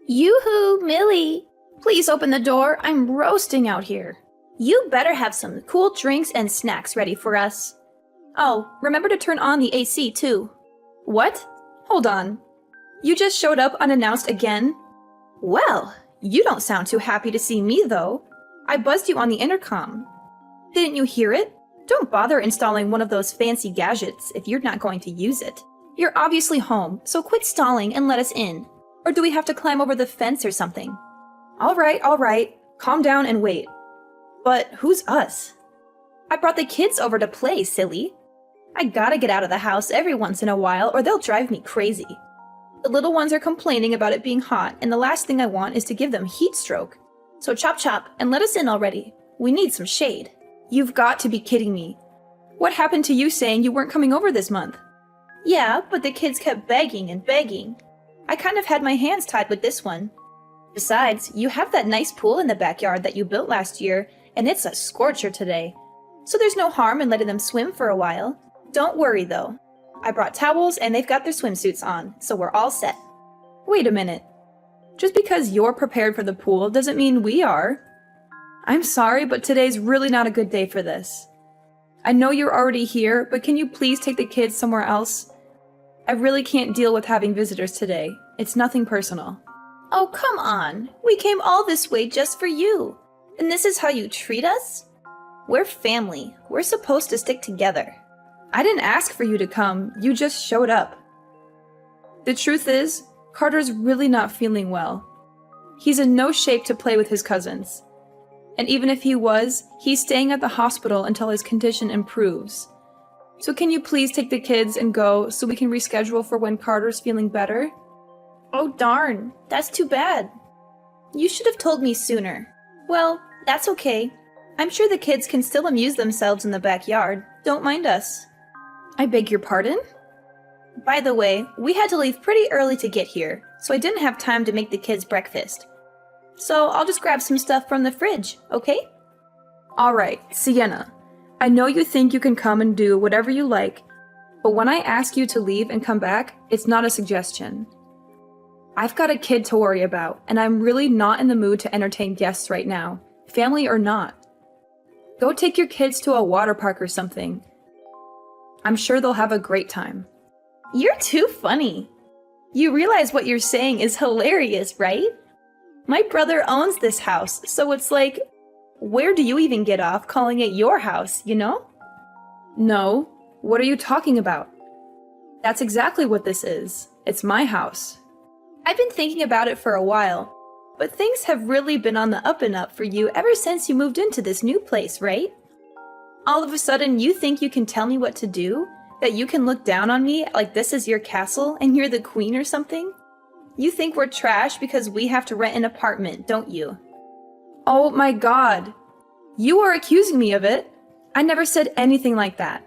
Yoo-hoo, Millie! Please open the door. I'm roasting out here. You better have some cool drinks and snacks ready for us. Oh, remember to turn on the AC too. What? Hold on. You just showed up unannounced again? Well, you don't sound too happy to see me though. I buzzed you on the intercom. Didn't you hear it? Don't bother installing one of those fancy gadgets if you're not going to use it. You're obviously home, so quit stalling and let us in. Or do we have to climb over the fence or something? All right. Calm down and wait. But who's us? I brought the kids over to play, silly. I gotta get out of the house every once in a while or they'll drive me crazy. The little ones are complaining about it being hot, and the last thing I want is to give them heat stroke. So chop chop and let us in already. We need some shade. You've got to be kidding me. What happened to you saying you weren't coming over this month? Yeah, but the kids kept begging and begging. I kind of had my hands tied with this one. Besides, you have that nice pool in the backyard that you built last year, and it's a scorcher today. So there's no harm in letting them swim for a while. Don't worry though. I brought towels and they've got their swimsuits on, so we're all set. Wait a minute. Just because you're prepared for the pool doesn't mean we are. I'm sorry, but today's really not a good day for this. I know you're already here, but can you please take the kids somewhere else? I really can't deal with having visitors today. It's nothing personal. Oh, come on. We came all this way just for you. And this is how you treat us? We're family. We're supposed to stick together. I didn't ask for you to come. You just showed up. The truth is, Carter's really not feeling well. He's in no shape to play with his cousins. And even if he was, he's staying at the hospital until his condition improves. So can you please take the kids and go so we can reschedule for when Carter's feeling better? Oh darn, that's too bad. You should have told me sooner. Well, that's okay. I'm sure the kids can still amuse themselves in the backyard. Don't mind us. I beg your pardon? By the way, we had to leave pretty early to get here, so I didn't have time to make the kids breakfast. So I'll just grab some stuff from the fridge, okay? Alright, Sienna. I know you think you can come and do whatever you like, but when I ask you to leave and come back, it's not a suggestion. I've got a kid to worry about, and I'm really not in the mood to entertain guests right now, family or not. Go take your kids to a water park or something. I'm sure they'll have a great time. You're too funny. You realize what you're saying is hilarious, right? My brother owns this house, so it's like, where do you even get off calling it your house, you know? No, what are you talking about? That's exactly what this is. It's my house. I've been thinking about it for a while, but things have really been on the up and up for you ever since you moved into this new place, right? All of a sudden, you think you can tell me what to do? That you can look down on me like this is your castle and you're the queen or something? You think we're trash because we have to rent an apartment, don't you? Oh my god. You are accusing me of it. I never said anything like that.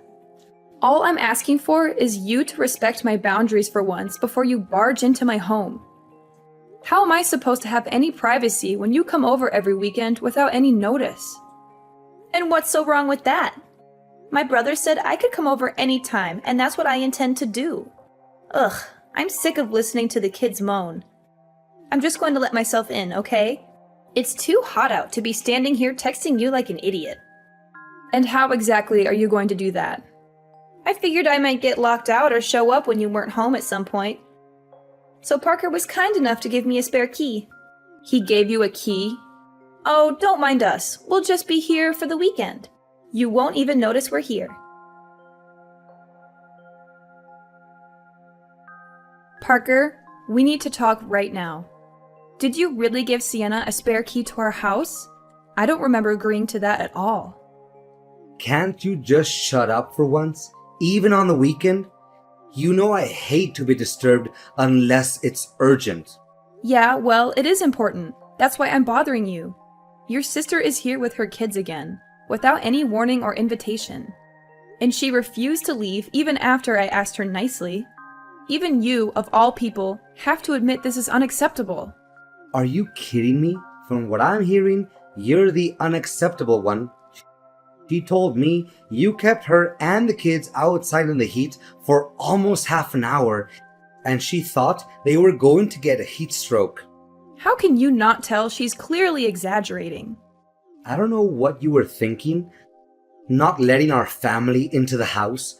All I'm asking for is you to respect my boundaries for once before you barge into my home. How am I supposed to have any privacy when you come over every weekend without any notice? And what's so wrong with that? My brother said I could come over anytime, and that's what I intend to do. Ugh, I'm sick of listening to the kids moan. I'm just going to let myself in, okay? It's too hot out to be standing here texting you like an idiot. And how exactly are you going to do that? I figured I might get locked out or show up when you weren't home at some point. So Parker was kind enough to give me a spare key. He gave you a key? Oh, don't mind us. We'll just be here for the weekend. You won't even notice we're here. Parker, we need to talk right now. Did you really give Sienna a spare key to our house? I don't remember agreeing to that at all. Can't you just shut up for once? Even on the weekend? You know I hate to be disturbed unless it's urgent. Yeah, well, it is important. That's why I'm bothering you. Your sister is here with her kids again, without any warning or invitation. And she refused to leave even after I asked her nicely. Even you, of all people, have to admit this is unacceptable. Are you kidding me? From what I'm hearing, you're the unacceptable one. She told me you kept her and the kids outside in the heat for almost half an hour, and she thought they were going to get a heat stroke. How can you not tell she's clearly exaggerating? I don't know what you were thinking, not letting our family into the house,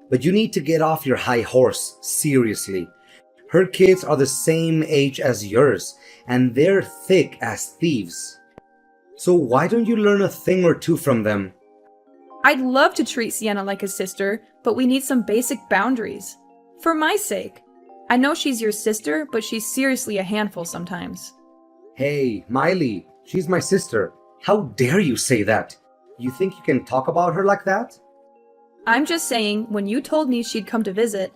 but you need to get off your high horse, seriously. Her kids are the same age as yours, and they're thick as thieves. So why don't you learn a thing or two from them? I'd love to treat Sienna like a sister, but we need some basic boundaries. For my sake. I know she's your sister, but she's seriously a handful sometimes. Hey, Miley, she's my sister. How dare you say that? You think you can talk about her like that? I'm just saying, when you told me she'd come to visit,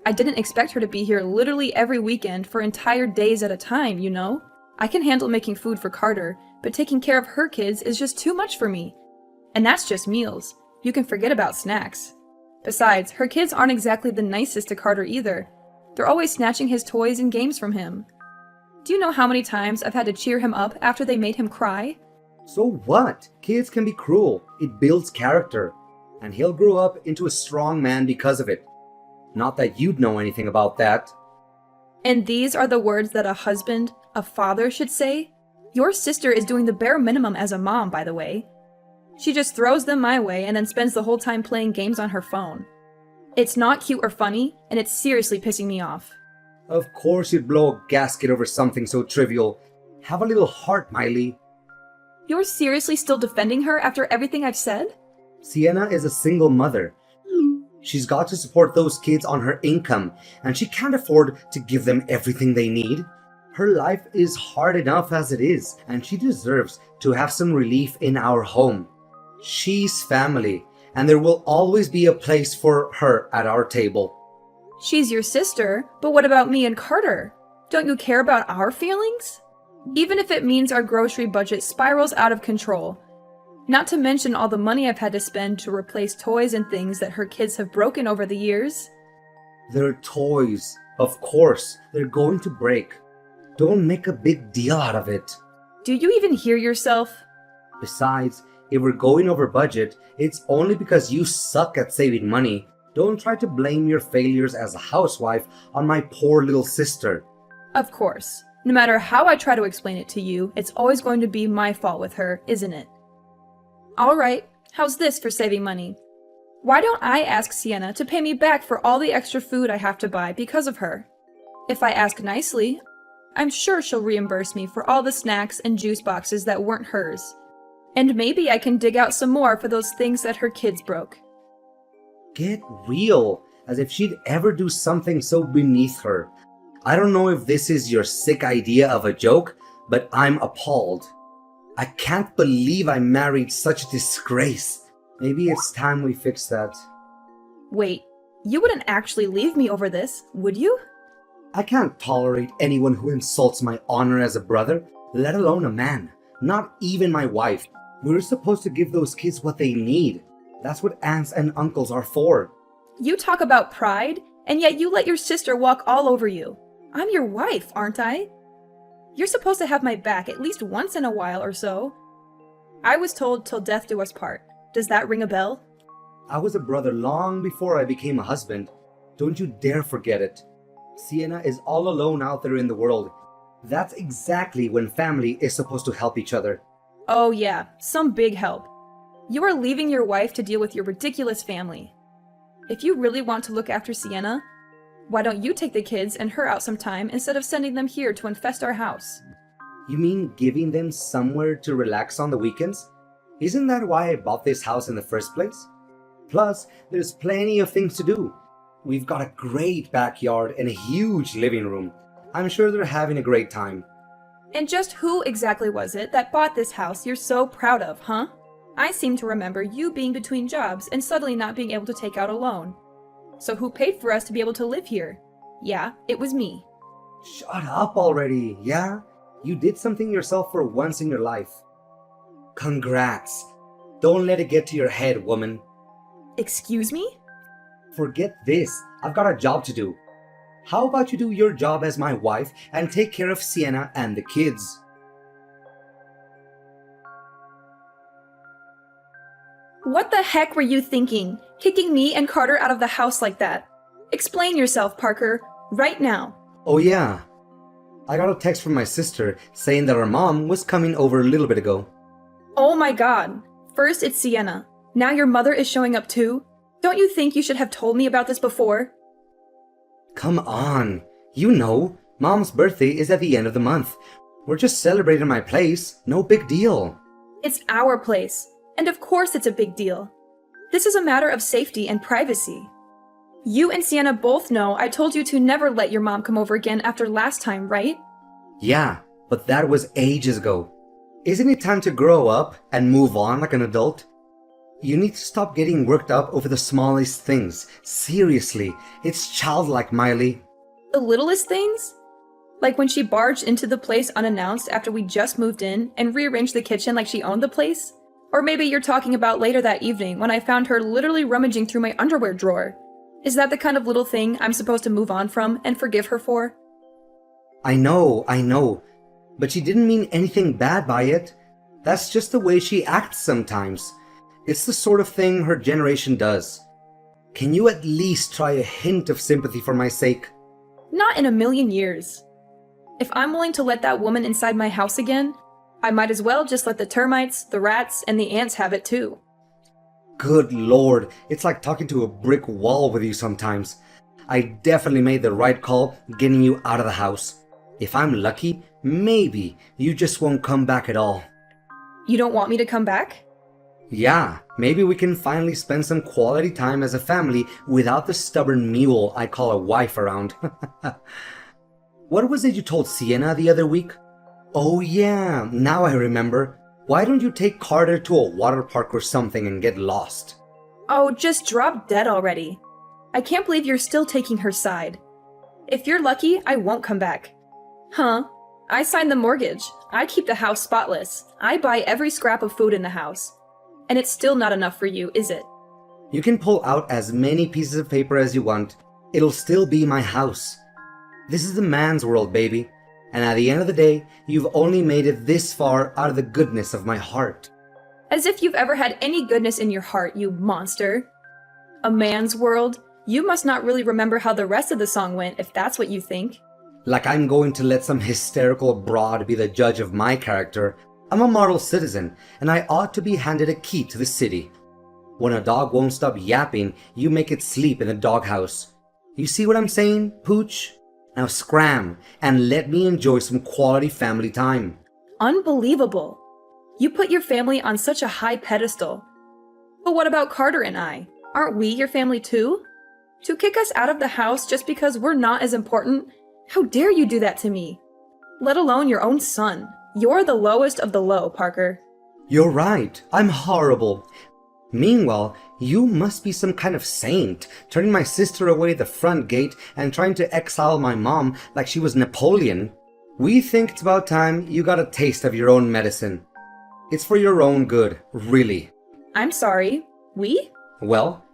I didn't expect her to be here literally every weekend for entire days at a time, you know? I can handle making food for Carter, but taking care of her kids is just too much for me. And that's just meals. You can forget about snacks. Besides, her kids aren't exactly the nicest to Carter either. They're always snatching his toys and games from him. Do you know how many times I've had to cheer him up after they made him cry? So what? Kids can be cruel. It builds character. And he'll grow up into a strong man because of it. Not that you'd know anything about that. And these are the words that a husband, a father should say? Your sister is doing the bare minimum as a mom, by the way. She just throws them my way and then spends the whole time playing games on her phone. It's not cute or funny, and it's seriously pissing me off. Of course you'd blow a gasket over something so trivial. Have a little heart, Miley. You're seriously still defending her after everything I've said? Sienna is a single mother. She's got to support those kids on her income, and she can't afford to give them everything they need. Her life is hard enough as it is, and she deserves to have some relief in our home. She's family, and there will always be a place for her at our table. She's your sister, but what about me and Carter? Don't you care about our feelings? Even if it means our grocery budget spirals out of control. Not to mention all the money I've had to spend to replace toys and things that her kids have broken over the years. They're toys. Of course, they're going to break. Don't make a big deal out of it. Do you even hear yourself? Besides, if we're going over budget, it's only because you suck at saving money. Don't try to blame your failures as a housewife on my poor little sister. Of course. No matter how I try to explain it to you, it's always going to be my fault with her, isn't it? Alright, how's this for saving money? Why don't I ask Sienna to pay me back for all the extra food I have to buy because of her? If I ask nicely, I'm sure she'll reimburse me for all the snacks and juice boxes that weren't hers. And maybe I can dig out some more for those things that her kids broke. Get real, as if she'd ever do something so beneath her. I don't know if this is your sick idea of a joke, but I'm appalled. I can't believe I married such a disgrace. Maybe it's time we fix that. Wait, you wouldn't actually leave me over this, would you? I can't tolerate anyone who insults my honor as a brother, let alone a man. Not even my wife. We're supposed to give those kids what they need. That's what aunts and uncles are for. You talk about pride, and yet you let your sister walk all over you. I'm your wife, aren't I? You're supposed to have my back at least once in a while or so. I was told till death do us part. Does that ring a bell? I was a brother long before I became a husband. Don't you dare forget it. Sienna is all alone out there in the world. That's exactly when family is supposed to help each other. Oh yeah, some big help. You are leaving your wife to deal with your ridiculous family. If you really want to look after Sienna, why don't you take the kids and her out sometime instead of sending them here to infest our house? You mean giving them somewhere to relax on the weekends? Isn't that why I bought this house in the first place? Plus, there's plenty of things to do. We've got a great backyard and a huge living room. I'm sure they're having a great time. And just who exactly was it that bought this house you're so proud of, huh? I seem to remember you being between jobs and suddenly not being able to take out a loan. So who paid for us to be able to live here? Yeah, it was me. Shut up already, yeah? You did something yourself for once in your life. Congrats. Don't let it get to your head, woman. Excuse me? Forget this. I've got a job to do. How about you do your job as my wife and take care of Sienna and the kids? What the heck were you thinking? Kicking me and Carter out of the house like that? Explain yourself, Parker, right now. Oh yeah. I got a text from my sister saying that her mom was coming over a little bit ago. Oh my god. First it's Sienna. Now your mother is showing up too? Don't you think you should have told me about this before? Come on. You know, Mom's birthday is at the end of the month. We're just celebrating my place. No big deal. It's our place. And of course it's a big deal. This is a matter of safety and privacy. You and Sienna both know I told you to never let your mom come over again after last time, right? Yeah, but that was ages ago. Isn't it time to grow up and move on like an adult? You need to stop getting worked up over the smallest things. Seriously, it's childlike, Miley. The littlest things? Like when she barged into the place unannounced after we just moved in and rearranged the kitchen like she owned the place? Or maybe you're talking about later that evening when I found her literally rummaging through my underwear drawer. Is that the kind of little thing I'm supposed to move on from and forgive her for? I know, but she didn't mean anything bad by it. That's just the way she acts sometimes. It's the sort of thing her generation does. Can you at least try a hint of sympathy for my sake? Not in a million years. If I'm willing to let that woman inside my house again, I might as well just let the termites, the rats, and the ants have it too. Good lord, it's like talking to a brick wall with you sometimes. I definitely made the right call getting you out of the house. If I'm lucky, maybe you just won't come back at all. You don't want me to come back? Yeah, maybe we can finally spend some quality time as a family without the stubborn mule I call a wife around. What was it you told Sienna the other week? Oh yeah, now I remember. Why don't you take Carter to a water park or something and get lost? Oh, just drop dead already. I can't believe you're still taking her side. If you're lucky, I won't come back. Huh? I signed the mortgage. I keep the house spotless. I buy every scrap of food in the house. And it's still not enough for you, is it? You can pull out as many pieces of paper as you want. It'll still be my house. This is the man's world, baby. And at the end of the day, you've only made it this far out of the goodness of my heart. As if you've ever had any goodness in your heart, you monster. A man's world? You must not really remember how the rest of the song went if that's what you think. Like I'm going to let some hysterical broad be the judge of my character. I'm a model citizen, and I ought to be handed a key to the city. When a dog won't stop yapping, you make it sleep in the doghouse. You see what I'm saying, Pooch? Now scram, and let me enjoy some quality family time. Unbelievable. You put your family on such a high pedestal. But what about Carter and I? Aren't we your family too? To kick us out of the house just because we're not as important? How dare you do that to me? Let alone your own son. You're the lowest of the low, Parker. You're right, I'm horrible. Meanwhile, you must be some kind of saint, turning my sister away at the front gate and trying to exile my mom like she was Napoleon. We think it's about time you got a taste of your own medicine. It's for your own good, really. I'm sorry. We? Well,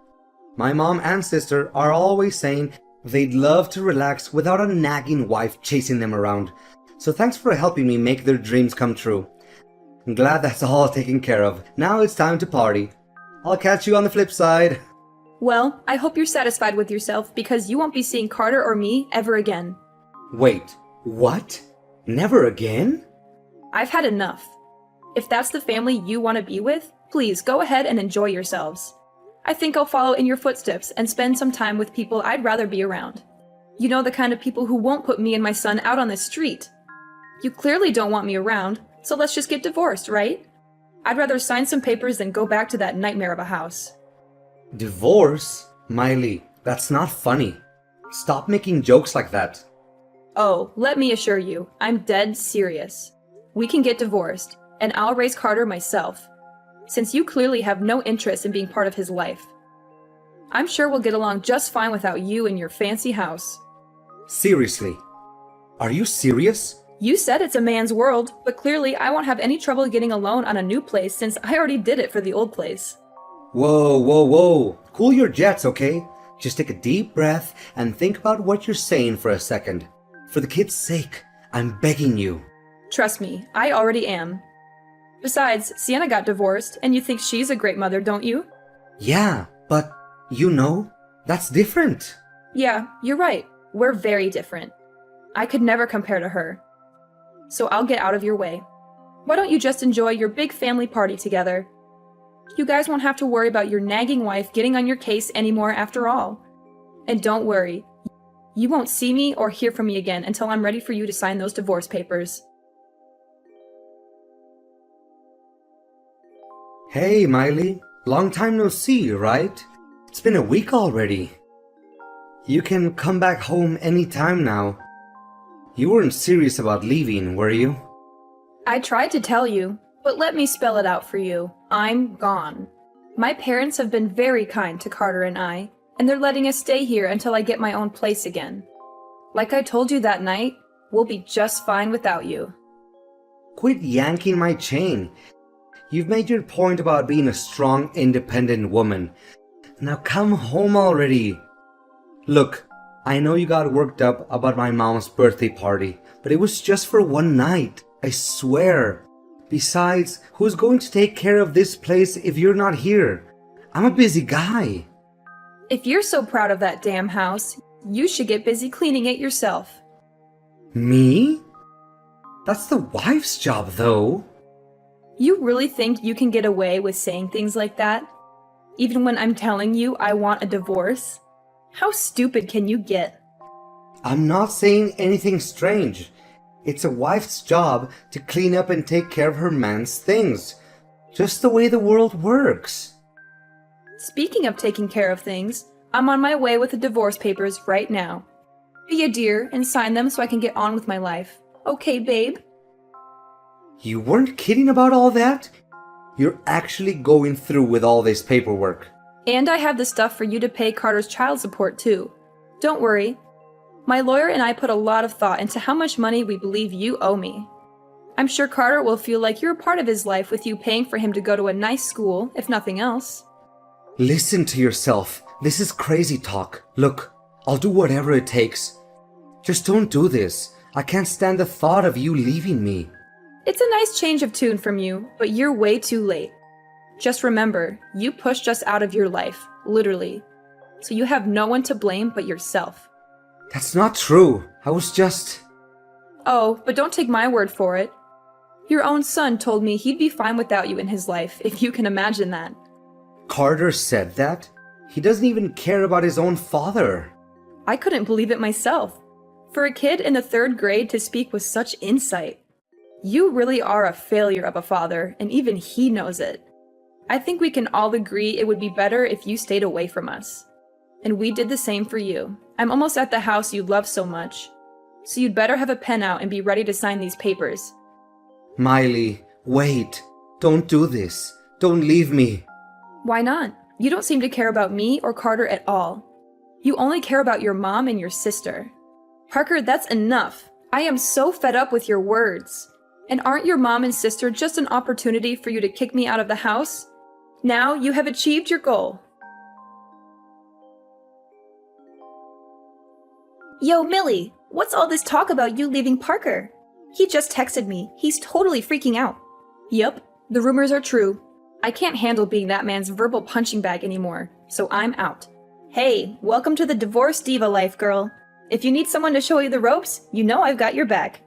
my mom and sister are always saying they'd love to relax without a nagging wife chasing them around. So thanks for helping me make their dreams come true. I'm glad that's all taken care of. Now it's time to party. I'll catch you on the flip side. Well, I hope you're satisfied with yourself because you won't be seeing Carter or me ever again. Wait, what? Never again? I've had enough. If that's the family you want to be with, please go ahead and enjoy yourselves. I think I'll follow in your footsteps and spend some time with people I'd rather be around. You know, the kind of people who won't put me and my son out on the street. You clearly don't want me around, so let's just get divorced, right? I'd rather sign some papers than go back to that nightmare of a house. Divorce? Miley, that's not funny. Stop making jokes like that. Oh, let me assure you, I'm dead serious. We can get divorced, and I'll raise Carter myself, since you clearly have no interest in being part of his life. I'm sure we'll get along just fine without you and your fancy house. Seriously? Are you serious? You said it's a man's world, but clearly I won't have any trouble getting a loan on a new place since I already did it for the old place. Whoa. Cool your jets, okay? Just take a deep breath and think about what you're saying for a second. For the kid's sake, I'm begging you. Trust me, I already am. Besides, Sienna got divorced, and you think she's a great mother, don't you? Yeah, but, you know, that's different. Yeah, you're right. We're very different. I could never compare to her. so I'll get out of your way. Why don't you just enjoy your big family party together? You guys won't have to worry about your nagging wife getting on your case anymore after all. And don't worry, you won't see me or hear from me again until I'm ready for you to sign those divorce papers. Hey, Miley. Long time no see, right? It's been a week already. You can come back home anytime now. You weren't serious about leaving, were you? I tried to tell you, but let me spell it out for you. I'm gone. My parents have been very kind to Carter and I, and they're letting us stay here until I get my own place again. Like I told you that night, we'll be just fine without you. Quit yanking my chain. You've made your point about being a strong, independent woman. Now come home already. Look, I know you got worked up about my mom's birthday party, but it was just for one night, I swear. Besides, who's going to take care of this place if you're not here? I'm a busy guy. If you're so proud of that damn house, you should get busy cleaning it yourself. Me? That's the wife's job, though. You really think you can get away with saying things like that? Even when I'm telling you I want a divorce? How stupid can you get? I'm not saying anything strange. It's a wife's job to clean up and take care of her man's things. Just the way the world works. Speaking of taking care of things, I'm on my way with the divorce papers right now. Be a dear and sign them so I can get on with my life. Okay, babe? You weren't kidding about all that? You're actually going through with all this paperwork. And I have the stuff for you to pay Carter's child support too. Don't worry. My lawyer and I put a lot of thought into how much money we believe you owe me. I'm sure Carter will feel like you're a part of his life with you paying for him to go to a nice school, if nothing else. Listen to yourself. This is crazy talk. Look, I'll do whatever it takes. Just don't do this. I can't stand the thought of you leaving me. It's a nice change of tune from you, but you're way too late. Just remember, you pushed us out of your life, literally. So you have no one to blame but yourself. That's not true. I was just... Oh, but don't take my word for it. Your own son told me he'd be fine without you in his life, if you can imagine that. Carter said that? He doesn't even care about his own father. I couldn't believe it myself. For a kid in the 3rd grade to speak with such insight. You really are a failure of a father, and even he knows it. I think we can all agree it would be better if you stayed away from us. And we did the same for you. I'm almost at the house you love so much. So you'd better have a pen out and be ready to sign these papers. Miley, wait. Don't do this. Don't leave me. Why not? You don't seem to care about me or Carter at all. You only care about your mom and your sister. Parker, that's enough. I am so fed up with your words. And aren't your mom and sister just an opportunity for you to kick me out of the house? Now you have achieved your goal. Yo, Millie, what's all this talk about you leaving Parker? He just texted me. He's totally freaking out. Yep, the rumors are true. I can't handle being that man's verbal punching bag anymore, so I'm out. Hey, welcome to the divorce diva life, girl. If you need someone to show you the ropes, you know I've got your back.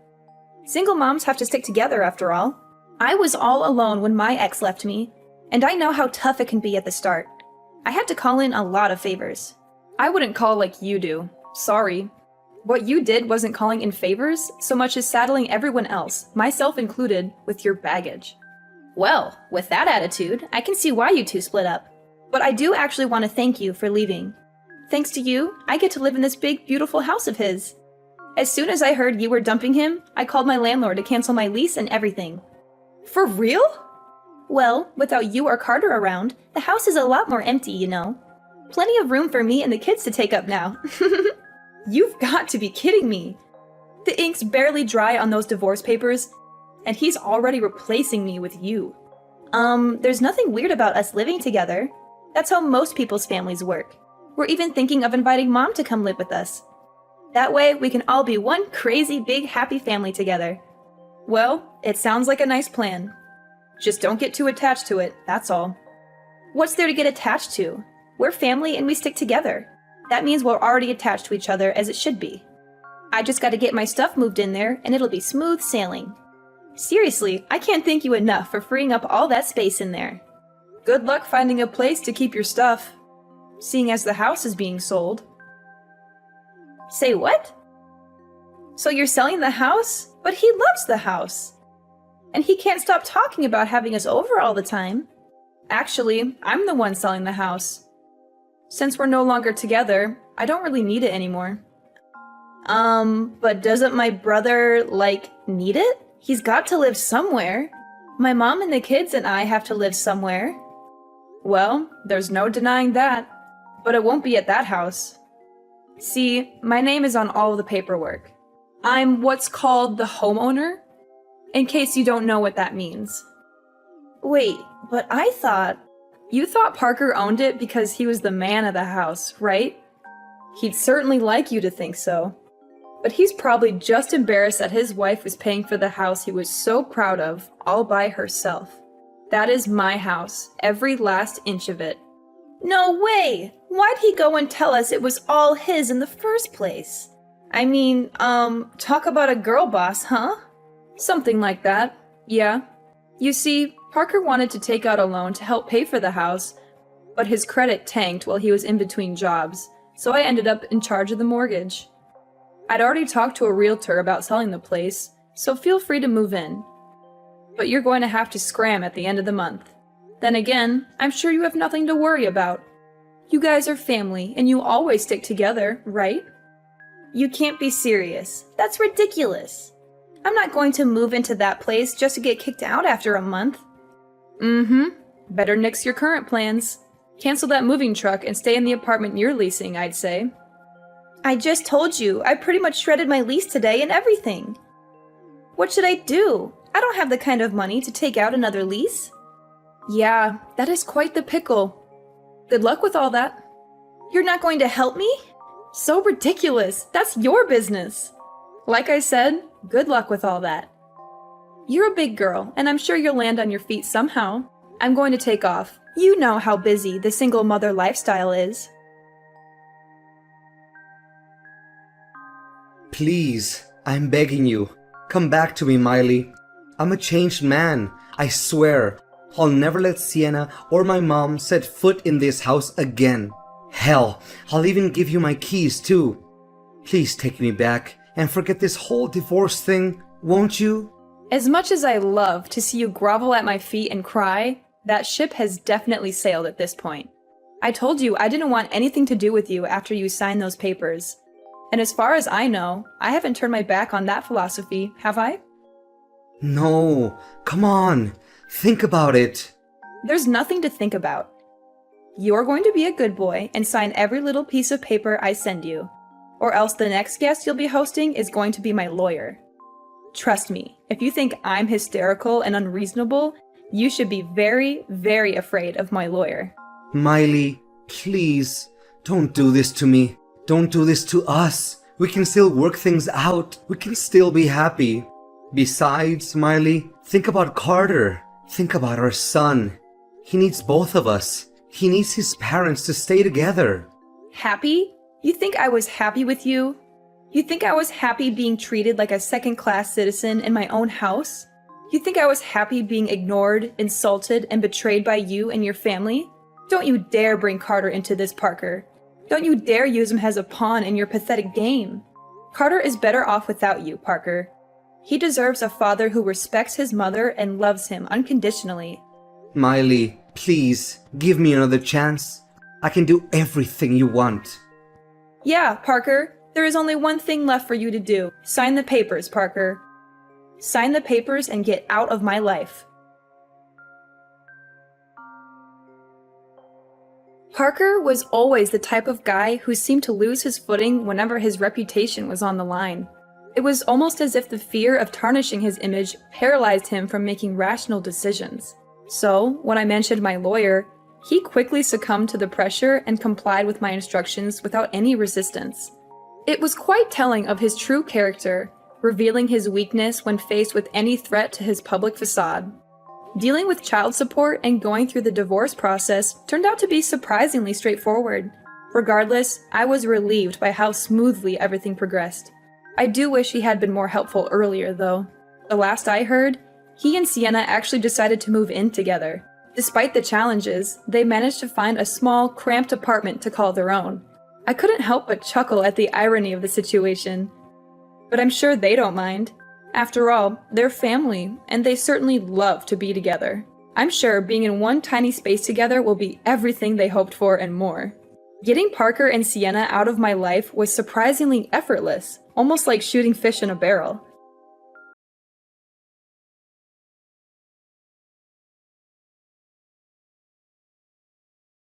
Single moms have to stick together after all. I was all alone when my ex left me, and I know how tough it can be at the start. I had to call in a lot of favors. I wouldn't call like you do. Sorry. What you did wasn't calling in favors so much as saddling everyone else, myself included, with your baggage. Well, with that attitude, I can see why you two split up. But I do actually want to thank you for leaving. Thanks to you, I get to live in this big, beautiful house of his. As soon as I heard you were dumping him, I called my landlord to cancel my lease and everything. For real? Well, without you or Carter around, the house is a lot more empty, you know. Plenty of room for me and the kids to take up now. You've got to be kidding me. The ink's barely dry on those divorce papers, and he's already replacing me with you. There's nothing weird about us living together. That's how most people's families work. We're even thinking of inviting Mom to come live with us. That way, we can all be one crazy, big, happy family together. Well, it sounds like a nice plan. Just don't get too attached to it, that's all. What's there to get attached to? We're family and we stick together. That means we're already attached to each other as it should be. I just gotta get my stuff moved in there, and it'll be smooth sailing. Seriously, I can't thank you enough for freeing up all that space in there. Good luck finding a place to keep your stuff, seeing as the house is being sold. Say what? So you're selling the house? But he loves the house. And he can't stop talking about having us over all the time. Actually, I'm the one selling the house. Since we're no longer together, I don't really need it anymore. But doesn't my brother, need it? He's got to live somewhere. My mom and the kids and I have to live somewhere. Well, there's no denying that. But it won't be at that house. See, my name is on all of the paperwork. I'm what's called the homeowner, in case you don't know what that means. Wait, but you thought Parker owned it because he was the man of the house, right? He'd certainly like you to think so. But he's probably just embarrassed that his wife was paying for the house he was so proud of, all by herself. That is my house, every last inch of it. No way! Why'd he go and tell us it was all his in the first place? I mean, talk about a girl boss, huh? Something like that, yeah. You see, Parker wanted to take out a loan to help pay for the house, but his credit tanked while he was in between jobs, so I ended up in charge of the mortgage. I'd already talked to a realtor about selling the place, so feel free to move in. But you're going to have to scram at the end of the month. Then again, I'm sure you have nothing to worry about. You guys are family, and you always stick together, right? You can't be serious. That's ridiculous. I'm not going to move into that place just to get kicked out after a month. Better nix your current plans. Cancel that moving truck and stay in the apartment you're leasing, I'd say. I just told you, I pretty much shredded my lease today and everything. What should I do? I don't have the kind of money to take out another lease. Yeah, that is quite the pickle. Good luck with all that. You're not going to help me? So ridiculous. That's your business. Like I said, good luck with all that. You're a big girl, and I'm sure you'll land on your feet somehow. I'm going to take off. You know how busy the single mother lifestyle is. Please, I'm begging you. Come back to me, Miley. I'm a changed man. I swear. I'll never let Sienna or my mom set foot in this house again. Hell, I'll even give you my keys too. Please take me back and forget this whole divorce thing, won't you? As much as I love to see you grovel at my feet and cry, that ship has definitely sailed at this point. I told you I didn't want anything to do with you after you signed those papers. And as far as I know, I haven't turned my back on that philosophy, have I? No, come on. Think about it. There's nothing to think about. You're going to be a good boy and sign every little piece of paper I send you. Or else the next guest you'll be hosting is going to be my lawyer. Trust me, if you think I'm hysterical and unreasonable, you should be very, very afraid of my lawyer. Miley, please, don't do this to me. Don't do this to us. We can still work things out. We can still be happy. Besides, Miley, think about Carter. Think about our son. He needs both of us. He needs his parents to stay together. Happy? You think I was happy with you? You think I was happy being treated like a second-class citizen in my own house? You think I was happy being ignored, insulted, and betrayed by you and your family? Don't you dare bring Carter into this, Parker. Don't you dare use him as a pawn in your pathetic game. Carter is better off without you, Parker. He deserves a father who respects his mother and loves him unconditionally. Miley, please, give me another chance. I can do everything you want. Yeah, Parker. There is only one thing left for you to do. Sign the papers, Parker. Sign the papers and get out of my life. Parker was always the type of guy who seemed to lose his footing whenever his reputation was on the line. It was almost as if the fear of tarnishing his image paralyzed him from making rational decisions. So, when I mentioned my lawyer, he quickly succumbed to the pressure and complied with my instructions without any resistance. It was quite telling of his true character, revealing his weakness when faced with any threat to his public facade. Dealing with child support and going through the divorce process turned out to be surprisingly straightforward. Regardless, I was relieved by how smoothly everything progressed. I do wish he had been more helpful earlier, though. The last I heard, he and Sienna actually decided to move in together. Despite the challenges, they managed to find a small, cramped apartment to call their own. I couldn't help but chuckle at the irony of the situation. But I'm sure they don't mind. After all, they're family, and they certainly love to be together. I'm sure being in one tiny space together will be everything they hoped for and more. Getting Parker and Sienna out of my life was surprisingly effortless, almost like shooting fish in a barrel.